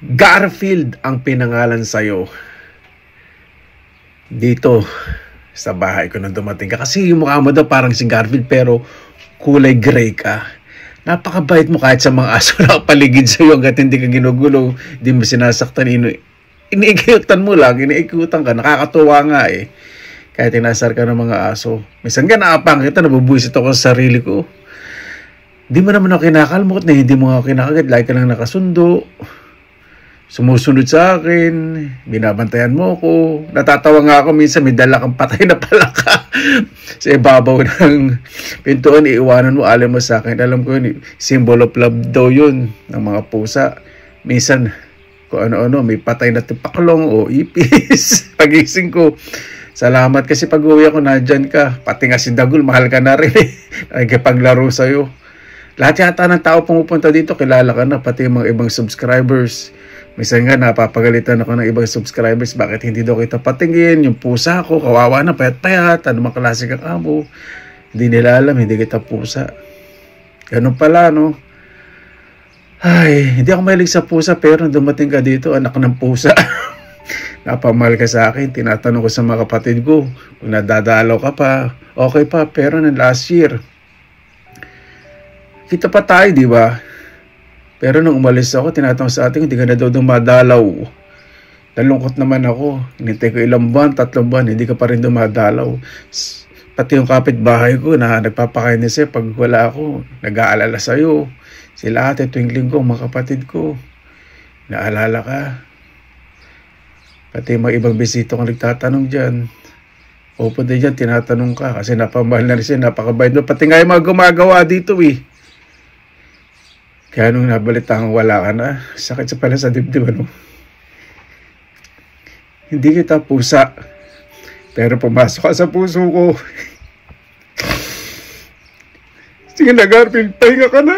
Garfield ang pinangalan sa'yo dito sa bahay ko nang dumating ka. Kasi yung mukha mo daw parang si Garfield pero kulay gray ka. Napakabait mo kahit sa mga aso na paligid sa'yo hanggat hindi ka ginugulo, hindi mo sinasaktan, iniikutan mo lang, iniikutan ka. Nakakatuwa nga eh. Kahit tinasar ka ng mga aso. Minsan nga naapang kita, nabubuisit ako sa sarili ko. Hindi mo naman ako kinakalmot na hindi mo ako kinakagat. Lagi ka lang nakasundo. Sumusunod sa akin, binabantayan mo ko. Natatawa nga ako minsan, may dala kang patay na palaka sa ibabaw ng pintuan, iiwanan mo, alam mo sa akin. Alam ko yun, symbol of love daw yun ng mga pusa. Minsan, kung ano-ano, may patay na tipaklong o ipis. Pagising ko, salamat kasi pag uwi ako, nandyan ka. Pati nga si Dagul, mahal ka na rin eh. Nagkipaglaro sa'yo. Lahat yata ng tao pumupunta dito, kilala ka na, pati yung mga ibang subscribers. Minsan nga napapagalitan ako ng ibang subscribers, bakit hindi daw kita patingin, yung pusa ko, kawawa na, payat-payat, ano mga klase kang amo. Hindi nila alam, hindi kita pusa. Ganun pala, no? Ay, hindi ako mahilig sa pusa, pero dumating ka dito, anak ng pusa. Napamahal ka sa akin, tinatanong ko sa mga kapatid ko, kung nadadalaw ka pa, okay pa, pero ng last year, kita pa tayo, di ba? Pero nung umalis ako, tinatanong sa atin, hindi ka na daw dumadalaw. Nalungkot naman ako. Hinintay ko ilang buwan, 3 buwan, hindi ka pa rin dumadalaw. Pati yung kapitbahay ko na nagpapakainis pag wala ako, nag-aalala sa'yo. Sila ate, tuwing linggo, mga kapatid ko. Naalala ka. Pati yung mga ibang bisito kong nagtatanong dyan. Pupunta dyan, tinatanong ka. Kasi napamahal na rin siya, napakabait doon. Pati nga yung mga gumagawa dito eh. Kaya nung nabalitaan wala ka na, sakit sa pala sa dibdib, ano? Hindi kita pusa, pero pumasok ka sa puso ko. Sige na, Garfield, pahinga ka na.